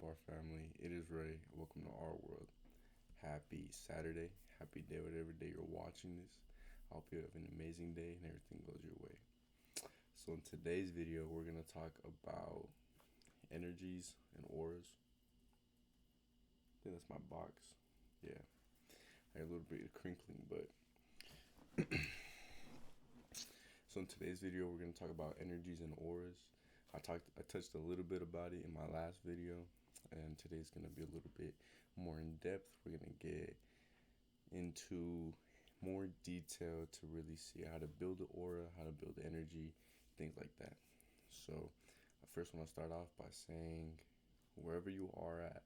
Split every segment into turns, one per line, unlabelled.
up, our family? It is Ray. Welcome to our world. Happy Saturday. Happy day, whatever day you're watching this. I hope you have an amazing day and everything goes your way. So, in today's video, we're going to talk about energies and auras. I think that's my box. Yeah. I had a little bit of crinkling, but. So, in today's video, we're going to talk about energies and auras. I touched a little bit about it in my last video, and today's going to be a little bit more in depth. We're going to get into more detail to really see how to build the aura, how to build energy, things like that. So I first want to start off by saying wherever you are at,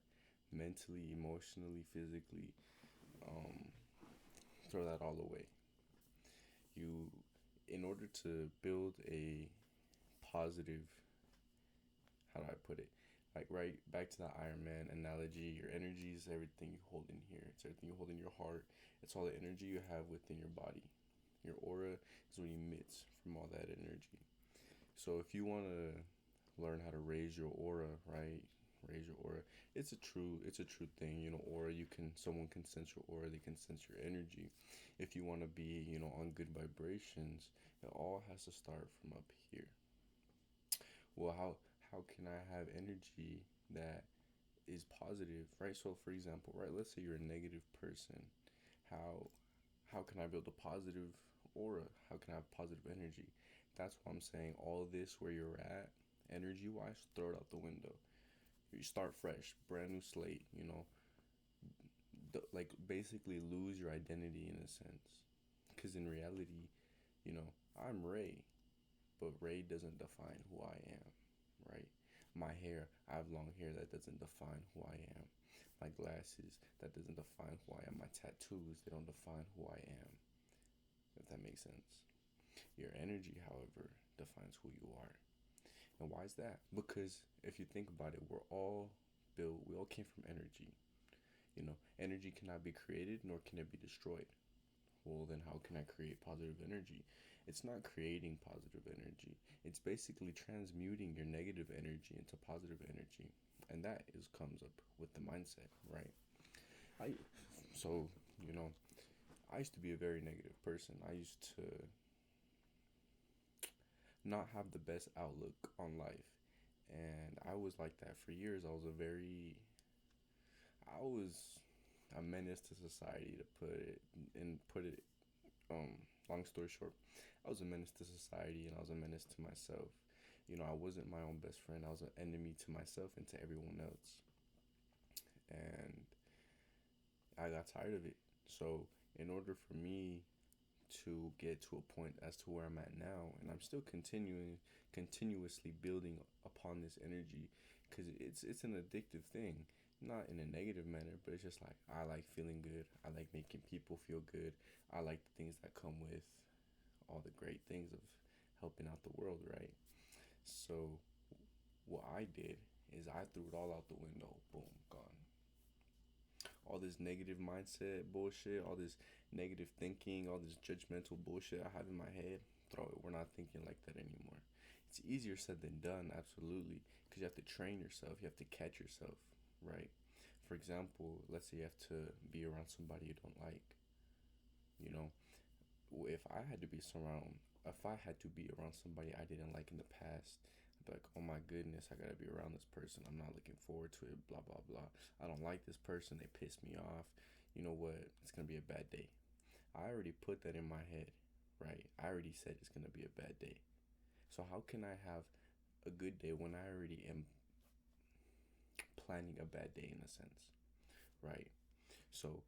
mentally, emotionally, physically, throw that all away. In order to build a positive, how do I put it? Like right back to the Iron Man analogy, your energy is everything you hold in here. It's everything you hold in your heart. It's all the energy you have within your body. Your aura is what emits from all that energy. So if you want to learn how to raise your aura, right? Raise your aura. It's a true thing. Aura, someone can sense your aura, they can sense your energy. If you want to be, on good vibrations, it all has to start from up here. Well, how can I have energy that is positive, right? So for example, right, let's say you're a negative person. How can I build a positive aura? How can I have positive energy? That's why I'm saying all this where you're at, energy wise, throw it out the window. You start fresh, brand new slate, like basically lose your identity in a sense. Because in reality, I'm Ray, but Ray doesn't define who I am, right? My hair, I have long hair, that doesn't define who I am. My glasses, that doesn't define who I am. My tattoos, they don't define who I am, if that makes sense. Your energy, however, defines who you are. And why is that? Because if you think about it, we all came from energy. Energy cannot be created, nor can it be destroyed. Well, then how can I create positive energy? It's not creating positive energy. It's basically transmuting your negative energy into positive energy. And that comes up with the mindset, right? I used to be a very negative person. I used to not have the best outlook on life. And I was like that for years. I was a menace to society, to put it long story short. I was a menace to society, and I was a menace to myself. I wasn't my own best friend. I was an enemy to myself and to everyone else. And I got tired of it. So in order for me to get to a point as to where I'm at now, and I'm still continuously building upon this energy, because it's an addictive thing, not in a negative manner, but it's just like, I like feeling good, I like making people feel good, I like the things that come with all the great things of helping out the world, right? So what I did is I threw it all out the window. Boom, gone. All this negative mindset bullshit, all this negative thinking, all this judgmental bullshit I have in my head, throw it. We're not thinking like that anymore. It's easier said than done, absolutely, because you have to train yourself, you have to catch yourself, right? For example, let's say you have to be around somebody you don't like. If I had to be around somebody I didn't like in the past, I'd be like, oh my goodness, I gotta be around this person. I'm not looking forward to it, blah, blah, blah. I don't like this person. They piss me off. You know what? It's gonna be a bad day. I already put that in my head, right? I already said it's gonna be a bad day. So how can I have a good day when I already am planning a bad day in a sense, right? So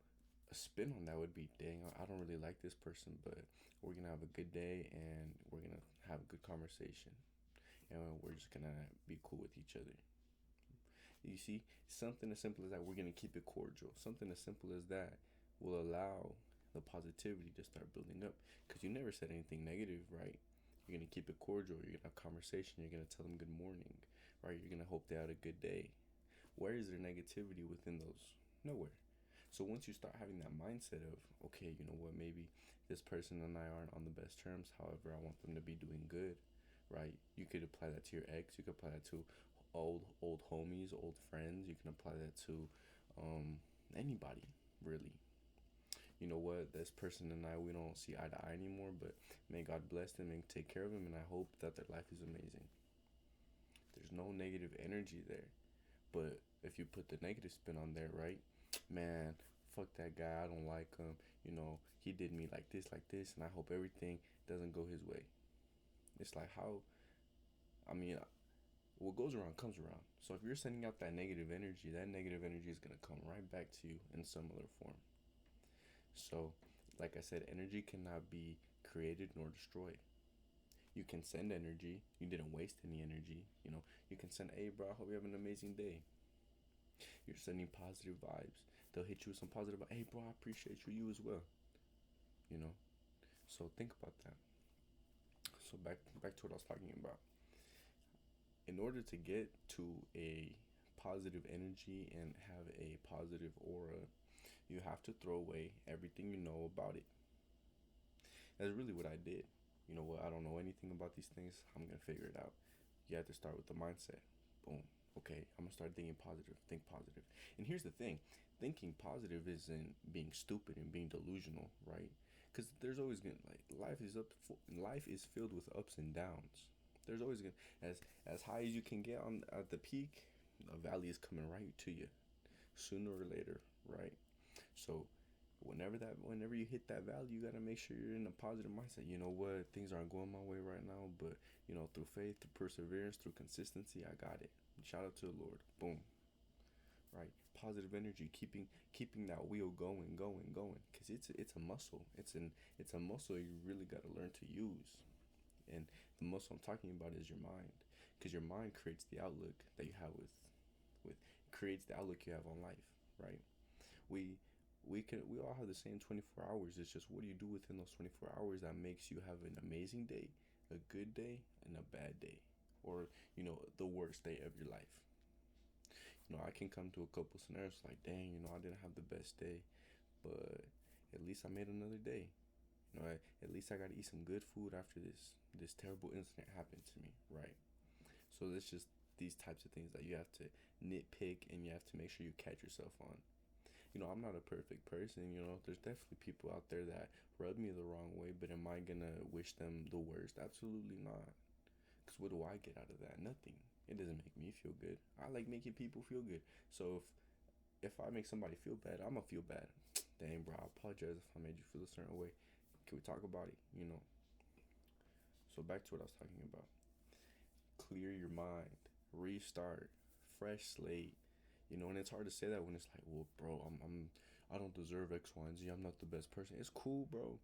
a spin on that would be, dang, I don't really like this person, but we're gonna have a good day and we're gonna have a good conversation, and we're just gonna be cool with each other. You see, something as simple as that, we're gonna keep it cordial. Something as simple as that will allow the positivity to start building up, because you never said anything negative, right? You're gonna keep it cordial. You're gonna have conversation. You're gonna tell them good morning, right? You're gonna hope they had a good day. Where is there negativity within those? Nowhere. So once you start having that mindset of, okay, you know what, maybe this person and I aren't on the best terms, however, I want them to be doing good, right? You could apply that to your ex, you could apply that to old homies, old friends. You can apply that to anybody, really. You know what, this person and I, we don't see eye to eye anymore, but may God bless them and take care of them, and I hope that their life is amazing. There's no negative energy there. But if you put the negative spin on there, right? Man, fuck that guy. I don't like him. He did me like this, and I hope everything doesn't go his way. It's like how, I mean, what goes around comes around. So if you're sending out that negative energy is going to come right back to you in similar form. So, like I said, energy cannot be created nor destroyed. You can send energy. You didn't waste any energy. You can send, hey, bro, I hope you have an amazing day. You're sending positive vibes. They'll hit you with some positive, hey, bro, I appreciate you. You as well. You know? So think about that. So back to what I was talking about. In order to get to a positive energy and have a positive aura, you have to throw away everything you know about it. That's really what I did. You know what? I don't know anything about these things. I'm going to figure it out. You have to start with the mindset. Boom. Okay, I'm going to start thinking positive. Think positive. And here's the thing. Thinking positive isn't being stupid and being delusional, right? Because there's always going to, like, life is filled with ups and downs. There's always going to, as high as you can get on at the peak, a valley is coming right to you sooner or later, right? So whenever you hit that valley, you gotta make sure you're in a positive mindset. You know what, things aren't going my way right now, but through faith, through perseverance, through consistency, I got it. Shout out to the Lord. Boom. Right? Positive energy, keeping that wheel going, because it's a muscle. It's a muscle you really gotta learn to use. And the muscle I'm talking about is your mind, because your mind creates the outlook that you have with creates the outlook you have on life, right? We all have the same 24 hours. It's just, what do you do within those 24 hours that makes you have an amazing day, a good day, and a bad day, or the worst day of your life. I can come to a couple scenarios like, dang, I didn't have the best day, but at least I made another day. At least I got to eat some good food after this terrible incident happened to me, right? So it's just these types of things that you have to nitpick, and you have to make sure you catch yourself on. I'm not a perfect person. There's definitely people out there that rub me the wrong way, but am I gonna wish them the worst? Absolutely not. Because what do I get out of that? Nothing. It doesn't make me feel good. I like making people feel good. So if I make somebody feel bad, I'm gonna feel bad. Dang, bro, I apologize if I made you feel a certain way. Can we talk about it? So back to what I was talking about. Clear your mind. Restart. Fresh slate. And it's hard to say that when it's like, well, bro, I don't deserve X, Y, and Z. I'm not the best person. It's cool, bro.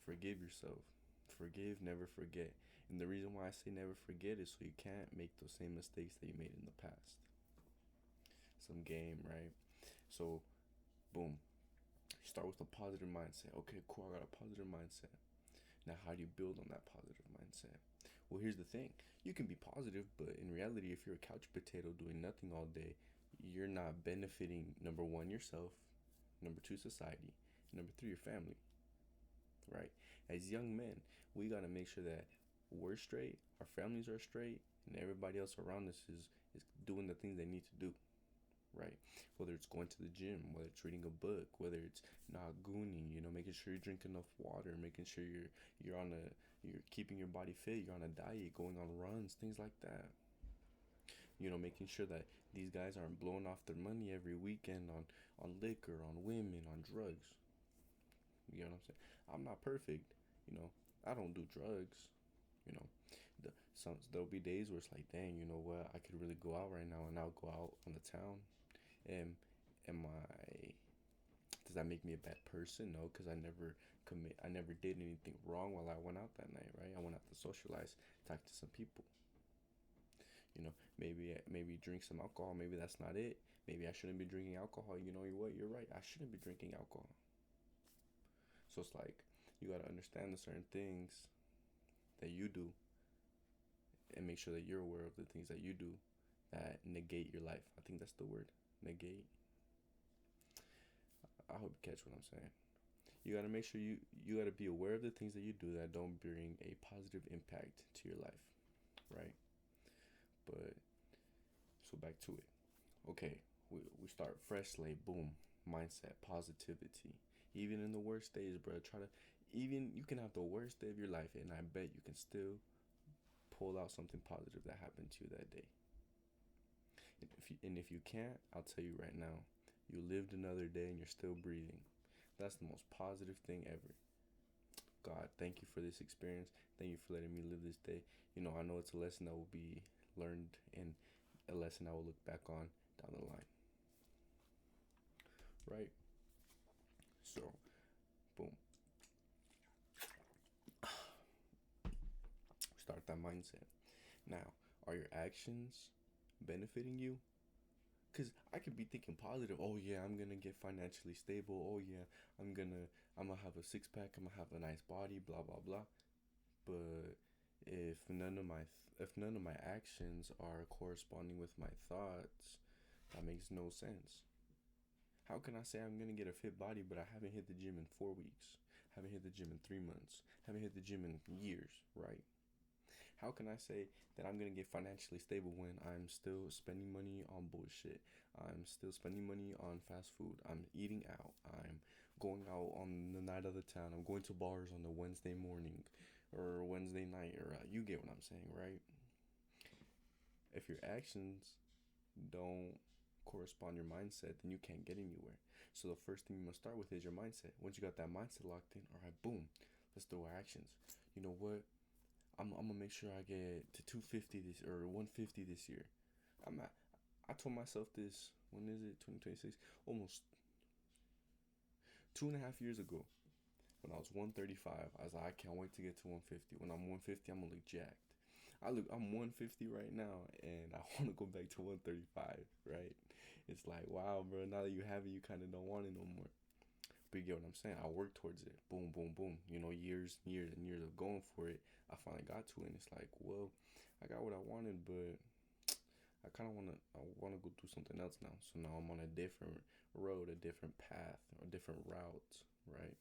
Forgive yourself. Forgive, never forget. And the reason why I say never forget is so you can't make those same mistakes that you made in the past. Some game, right? So, boom. Start with a positive mindset. Okay, cool. I got a positive mindset. Now, how do you build on that positive mindset? Well, here's the thing. You can be positive, but in reality, if you're a couch potato doing nothing all day, you're not benefiting, number one, yourself, number two, society, number three, your family, right? As young men, we got to make sure that we're straight, our families are straight, and everybody else around us is doing the things they need to do, right? Whether it's going to the gym, whether it's reading a book, whether it's not gooning, making sure you drink enough water, making sure you're keeping your body fit, you're on a diet, going on runs, things like that. Making sure that these guys aren't blowing off their money every weekend on liquor, on women, on drugs. You know what I'm saying? I'm not perfect. I don't do drugs. There'll be days where it's like, dang, you know what? I could really go out right now, and I'll go out on the town. And does that make me a bad person? No, because I never did anything wrong while I went out that night, right? I went out to socialize, talk to some people. Maybe drink some alcohol. Maybe that's not it. Maybe I shouldn't be drinking alcohol. You know what? You're right. I shouldn't be drinking alcohol. So it's like, you got to understand the certain things that you do, and make sure that you're aware of the things that you do that negate your life. I think that's the word. Negate. I hope you catch what I'm saying. You got to make sure you got to be aware of the things that you do that don't bring a positive impact to your life, right? But So back to it. Okay, we start fresh slate, boom, mindset, positivity. Even in the worst days, bro, try to, even you can have the worst day of your life, and I bet you can still pull out something positive that happened to you that day. And if you can't, I'll tell you right now, you lived another day and you're still breathing. That's the most positive thing ever. God, thank you for this experience. Thank you for letting me live this day. I know it's a lesson that will be learned and a lesson I will look back on down the line. Right? So, boom. Start that mindset. Now, are your actions benefiting you? Because I could be thinking positive. Oh yeah, I'm gonna get financially stable. Oh yeah, I'm gonna have a six pack. I'm gonna have a nice body. Blah blah blah. But if none of my actions are corresponding with my thoughts, that makes no sense. How can I say I'm gonna get a fit body, but I haven't hit the gym in 4 weeks? Haven't hit the gym in 3 months? Haven't hit the gym in years, right? How can I say that I'm gonna get financially stable when I'm still spending money on bullshit? I'm still spending money on fast food. I'm eating out. I'm going out on the night of the town. I'm going to bars on the Wednesday morning or Wednesday night, or you get what I'm saying, right? If your actions don't correspond your mindset, then you can't get anywhere. So the first thing you must start with is your mindset. Once you got that mindset locked in, all right, boom, let's do our actions. You know what? I'm gonna make sure I get to 250 this or 150 this year. I'm at, I told myself this. When is it? 2026. Almost 2.5 years ago. When I was 135, I was like, I can't wait to get to 150. When I'm 150, I'm gonna look jacked. I'm 150 right now, and I want to go back to 135. Right? It's like, wow, bro. Now that you have it, you kind of don't want it no more. But you get what I'm saying? I worked towards it. Boom, boom, boom. Years, years, and years of going for it. I finally got to it, and it's like, well, I got what I wanted, but I wanna go do something else now. So now I'm on a different road, a different path, or different routes, right?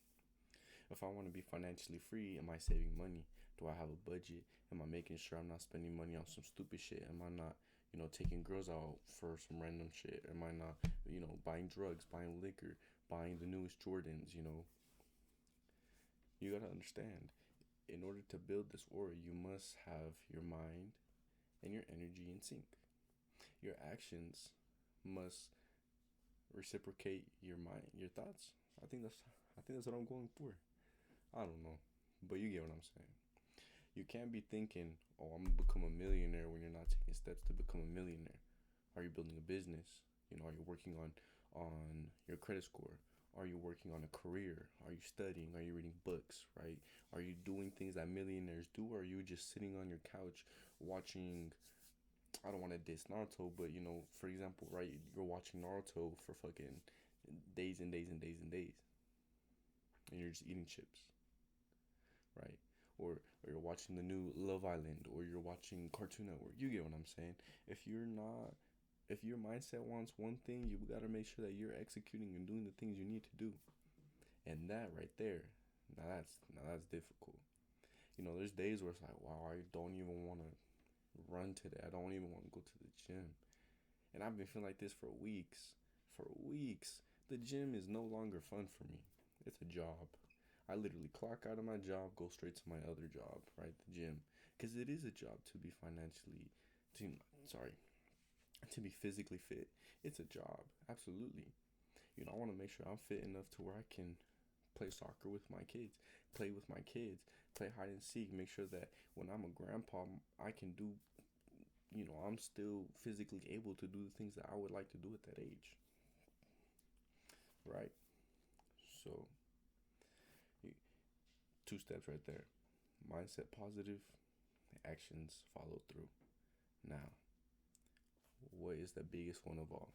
If I want to be financially free, am I saving money? Do I have a budget? Am I making sure I'm not spending money on some stupid shit? Am I not, taking girls out for some random shit? Am I not, buying drugs, buying liquor, buying the newest Jordans? You gotta understand, in order to build this aura, you must have your mind and your energy in sync. Your actions must reciprocate your mind, your thoughts. I think that's what I'm going for. I don't know, but you get what I'm saying. You can't be thinking, "Oh, I'm gonna become a millionaire" when you're not taking steps to become a millionaire. Are you building a business? Are you working on your credit score? Are you working on a career? Are you studying? Are you reading books? Right? Are you doing things that millionaires do? Or are you just sitting on your couch watching? I don't want to diss Naruto, but for example, right? You're watching Naruto for fucking days and days and days and days, and you're just eating chips, right? Or you're watching the new Love Island, or you're watching Cartoon Network. You get what I'm saying? If your mindset wants one thing, you gotta make sure that you're executing and doing the things you need to do. And that right there, now that's difficult. There's days where it's like, wow, I don't even want to run today. I don't even want to go to the gym. And I've been feeling like this for weeks. For weeks. The gym is no longer fun for me. It's a job. I literally clock out of my job, go straight to my other job, right? The gym. Because it is a job to be to be physically fit. It's a job. Absolutely. I want to make sure I'm fit enough to where I can play soccer with my kids, play with my kids, play hide and seek, make sure that when I'm a grandpa, I can do, I'm still physically able to do the things that I would like to do at that age. Right? So, two steps right there. Mindset positive, actions follow through. Now, what is the biggest one of all?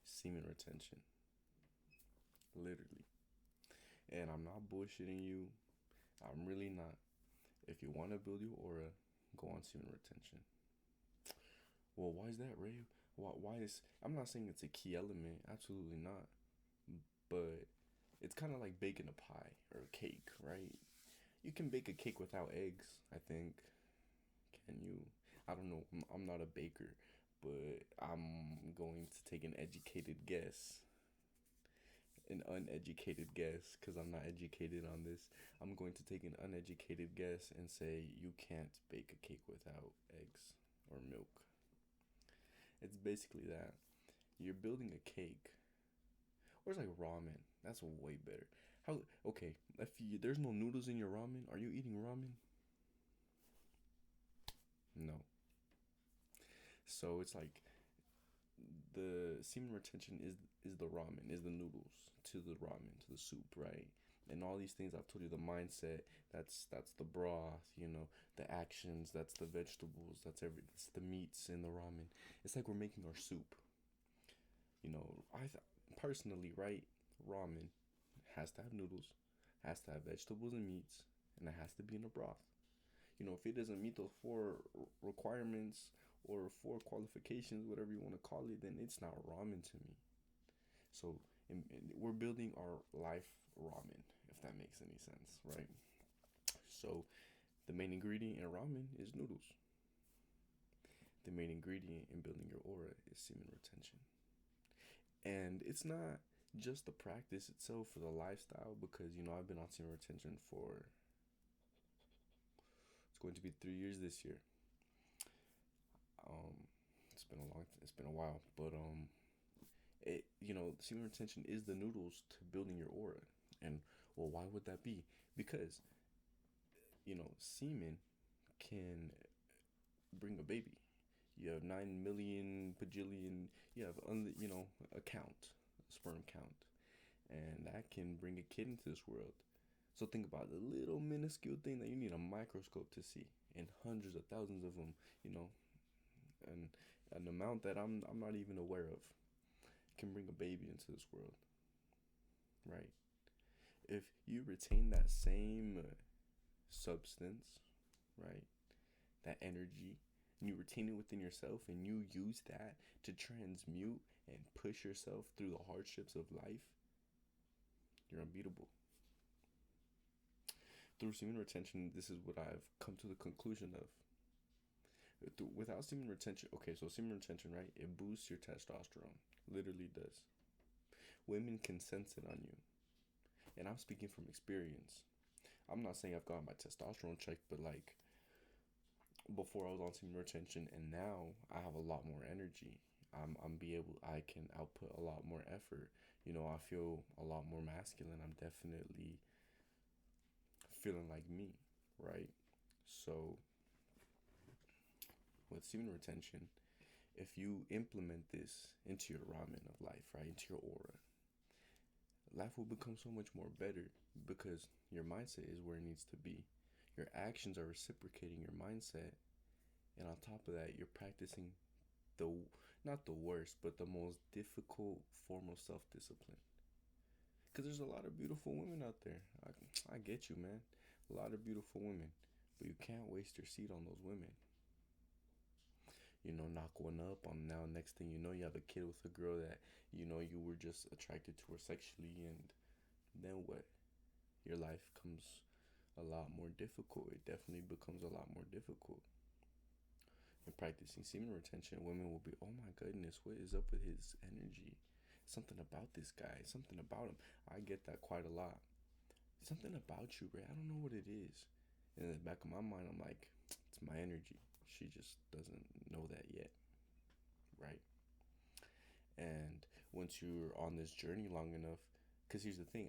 Semen retention. Literally. And I'm not bullshitting you. I'm really not. If you want to build your aura, go on semen retention. Well, why is that, Ray? Why is... I'm not saying it's a key element. Absolutely not. But it's kind of like baking a pie or a cake, right? You can bake a cake without eggs, I think. Can you? I don't know. I'm not a baker. but I'm going to take an educated guess, an uneducated guess, because I'm not educated on this. I'm going to take an uneducated guess and say you can't bake a cake without eggs or milk. It's basically that. You're building a cake, or it's like ramen. That's way better. How? Okay, if there's no noodles in your ramen, are you eating ramen? No. So it's like the semen retention is the ramen, is the noodles to the ramen, to the soup, right? And all these things I've told you, the mindset, that's the broth, the actions, that's the vegetables, that's the meats in the ramen. It's like we're making our soup. Personally, right? Ramen has to have noodles, has to have vegetables and meats, and it has to be in a broth. If it doesn't meet those four requirements or four qualifications, whatever you want to call it, then it's not ramen to me. So we're building our life ramen, if that makes any sense, right? So the main ingredient in ramen is noodles. The main ingredient in building your aura is semen retention. And it's not just the practice itself for the lifestyle, because I've been on semen retention for, it's going to be 3 years this year. It's been a while, but semen retention is the noodles to building your aura. And well, why would that be? Because semen can bring a baby. You have 9 million bajillion. You have a count, a sperm count, and that can bring a kid into this world. So think about the little minuscule thing that you need a microscope to see, and hundreds of thousands of them. And an amount that I'm not even aware of can bring a baby into this world, right? If you retain that same substance, right, that energy, and you retain it within yourself, and you use that to transmute and push yourself through the hardships of life, you're unbeatable. Through semen retention, this is what I've come to the conclusion of. Without semen retention, okay, so semen retention, right, it boosts your testosterone. Literally does. Women can sense it on you. And I'm speaking from experience. I'm not saying I've gotten my testosterone checked, but like before I was on semen retention, and now I have a lot more energy. I can output a lot more effort. I feel a lot more masculine. I'm definitely feeling like me, right? So with semen retention, if you implement this into your ramen of life, right, into your aura, life will become so much more better, because your mindset is where it needs to be. Your actions are reciprocating your mindset, and on top of that, you're practicing the not the worst, but the most difficult form of self-discipline. Because there's a lot of beautiful women out there. I get you, man. A lot of beautiful women, but you can't waste your seed on those women. Knock one up on, now next thing you know, you have a kid with a girl that you were just attracted to her sexually, and then what? Your life comes a lot more difficult. It definitely becomes a lot more difficult. In practicing semen retention, women will be, oh my goodness, what is up with his energy? Something about this guy, something about him. I get that quite a lot. Something about you, Ray. I don't know what it is. And in the back of my mind, I'm like, it's my energy. She just doesn't know that yet, right? And once you're on this journey long enough, because here's the thing,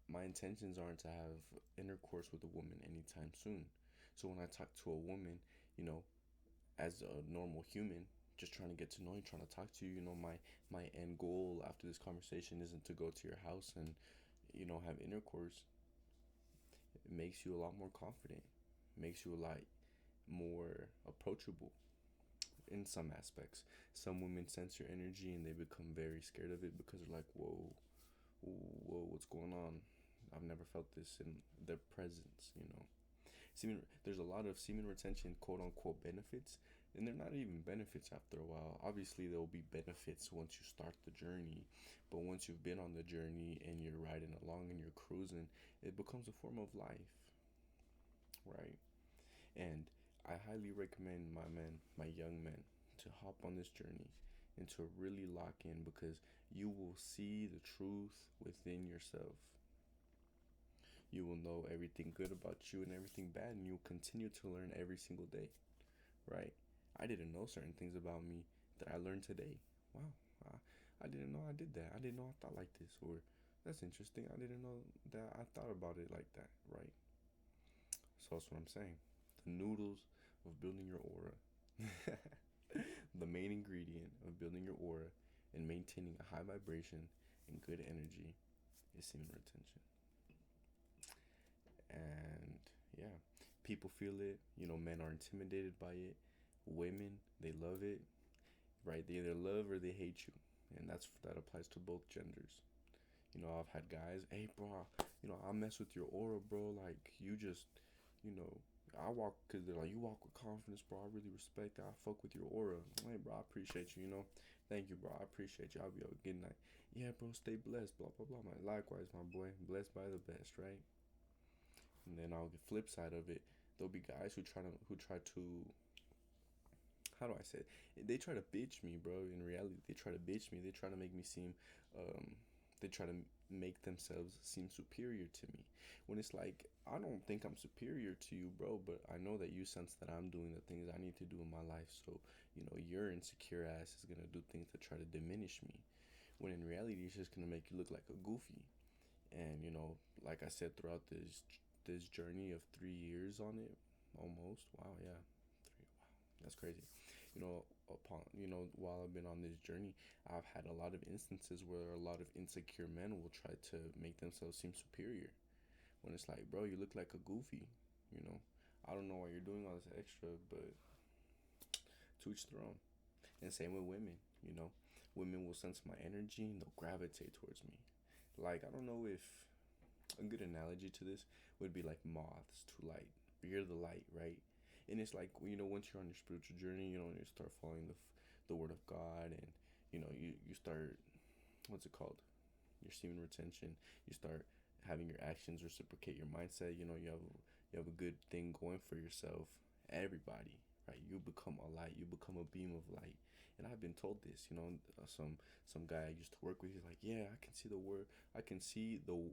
my intentions aren't to have intercourse with a woman anytime soon. So when I talk to a woman, as a normal human, just trying to get to know you, trying to talk to you, my end goal after this conversation isn't to go to your house and, have intercourse. It makes you a lot more confident, makes you a lot more approachable in some aspects. Some women sense your energy and they become very scared of it, because they're like, whoa, what's going on? I've never felt this in their presence. There's a lot of semen retention quote unquote benefits, and they're not even benefits after a while. Obviously there will be benefits once you start the journey, but once you've been on the journey and you're riding along and you're cruising, it becomes a form of life, right? And I highly recommend my young men, to hop on this journey and to really lock in, because you will see the truth within yourself. You will know everything good about you and everything bad, and you'll continue to learn every single day, right? I didn't know certain things about me that I learned today. Wow, I didn't know I did that. I didn't know I thought like this, or that's interesting. I didn't know that I thought about it like that, right? So that's what I'm saying. The noodles of building your aura. The main ingredient of building your aura and maintaining a high vibration and good energy is semen retention. And yeah, people feel it. Men are intimidated by it. Women, they love it, right? They either love or they hate you, and that applies to both genders. I've had guys, hey, bro, I mess with your aura, bro. Like, you just, you know, I walk, because they're like, you walk with confidence, bro. I really respect that. I fuck with your aura. Hey, bro, I appreciate you. Thank you, bro. I appreciate you. I'll be a good night. Yeah, bro, stay blessed, blah, blah, blah. Likewise, my boy. Blessed by the best, right? And then I'll get flip side of it. There'll be guys who try to, how do I say it? They try to bitch me, bro. In reality, they try to bitch me. They try to make me seem, they try to make themselves seem superior to me. When it's like, I don't think I'm superior to you, bro, but I know that you sense that I'm doing the things I need to do in my life. So, your insecure ass is gonna do things to try to diminish me. When in reality, it's just gonna make you look like a goofy. And like I said, throughout this journey of 3 years on it, almost. Wow, yeah, three. Wow, that's crazy. While I've been on this journey, I've had a lot of instances where a lot of insecure men will try to make themselves seem superior. When it's like, bro, you look like a goofy. You know, I don't know why you're doing all this extra, but to each their own. And same with women. Women will sense my energy and they'll gravitate towards me. Like, I don't know if a good analogy to this would be like moths to light. You're the light, right? And it's like, once you're on your spiritual journey, you start following the word of God, and you start, what's it called? Your semen retention. You start having your actions reciprocate your mindset. You have a good thing going for yourself. Everybody, right? You become a light. You become a beam of light. And I've been told this. Some guy I used to work with. He's like, yeah, I can see the word. I can see the.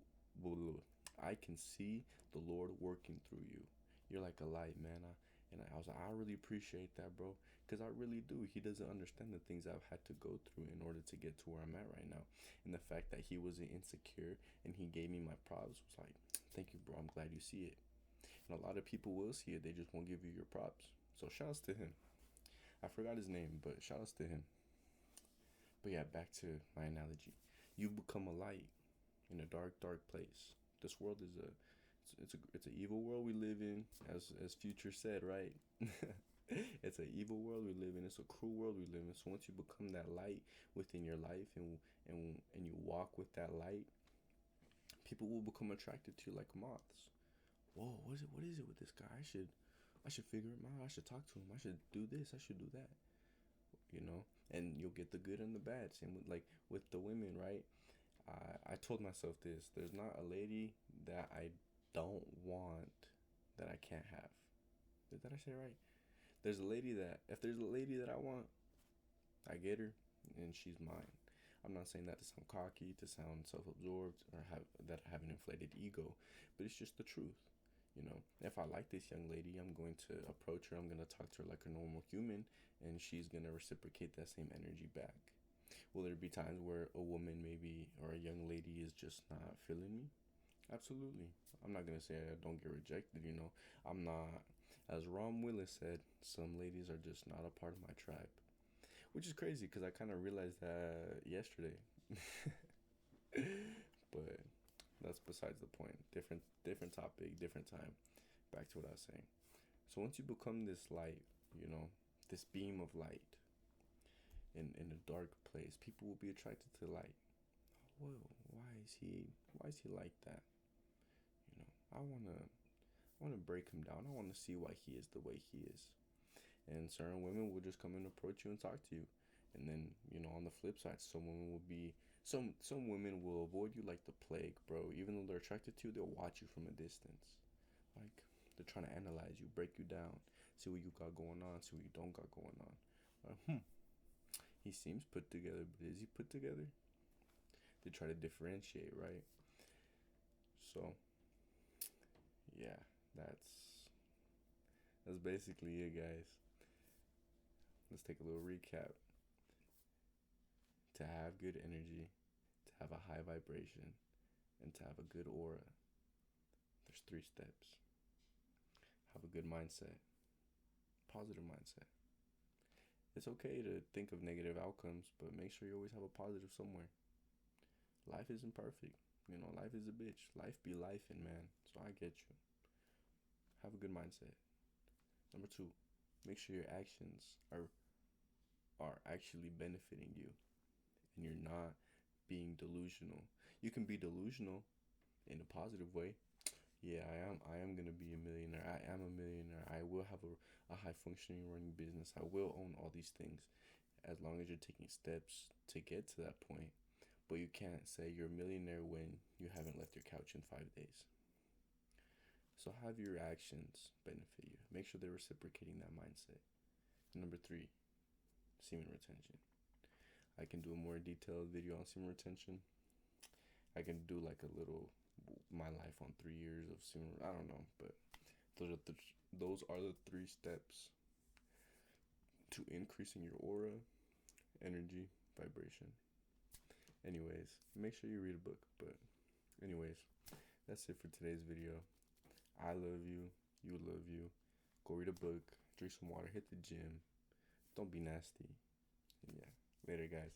I can see the Lord working through you. You're like a light, man. And I was like, I really appreciate that, bro, because I really do. He doesn't understand the things I've had to go through in order to get to where I'm at right now. And the fact that he wasn't insecure and he gave me my props was like, thank you, bro. I'm glad you see it. And a lot of people will see it. They just won't give you your props. So shouts to him. I forgot his name, but shouts to him. But yeah, back to my analogy. You become a light in a dark, dark place. This world is it's an evil world we live in, as Future said, right? It's an evil world we live in. It's a cruel world we live in. So once you become that light within your life, and you walk with that light, people will become attracted to you like moths. Whoa, what is it with this guy? I should figure him out. I should talk to him. I should do this. I should do that. And you'll get the good and the bad. Same with the women, right? I told myself this: there's not a lady that I don't want that I can't have. Did I say right? If there's a lady that I want, I get her, and she's mine. I'm not saying that to sound cocky, to sound self-absorbed, or have an inflated ego, but it's just the truth. If I like this young lady, I'm going to approach her. I'm going to talk to her like a normal human, and she's going to reciprocate that same energy back. Will there be times where a woman maybe, or a young lady, is just not feeling me? Absolutely. I'm not gonna say I don't get rejected. I'm not, as Ron Willis said, some ladies are just not a part of my tribe, which is crazy because I kind of realized that yesterday. But that's besides the point. Different topic, different time. Back to what I was saying. So once you become this light, this beam of light in a dark place, people will be attracted to light. Whoa, why is he like that? I wanna break him down. I wanna see why he is the way he is. And certain women will just come and approach you and talk to you. And then, on the flip side, some women will avoid you like the plague, bro. Even though they're attracted to you, they'll watch you from a distance. Like, they're trying to analyze you, break you down, see what you got going on, see what you don't got going on. He seems put together, but is he put together? They try to differentiate, right? So yeah, that's basically it, guys. Let's take a little recap. To have good energy, to have a high vibration, and to have a good aura, there's 3 steps. Have a good mindset, positive mindset. It's okay to think of negative outcomes, but make sure you always have a positive somewhere. Life isn't perfect. Life is a bitch. Life be lifing, man. So I get you. Have a good mindset. Number 2, make sure your actions are actually benefiting you and you're not being delusional. You can be delusional in a positive way. Yeah, I am gonna be a millionaire. I am a millionaire. I will have a high functioning running business. I will own all these things as long as you're taking steps to get to that point. But you can't say you're a millionaire when you haven't left your couch in 5 days. So have your actions benefit you. Make sure they're reciprocating that mindset. Number 3, semen retention. I can do a more detailed video on semen retention. I can do like a little my life on 3 years of semen. I don't know, but those are the 3 steps to increasing your aura, energy, vibration. Anyways, make sure you read a book. But anyways, that's it for today's video. I love you. You love you. Go read a book. Drink some water. Hit the gym. Don't be nasty. And yeah. Later, guys.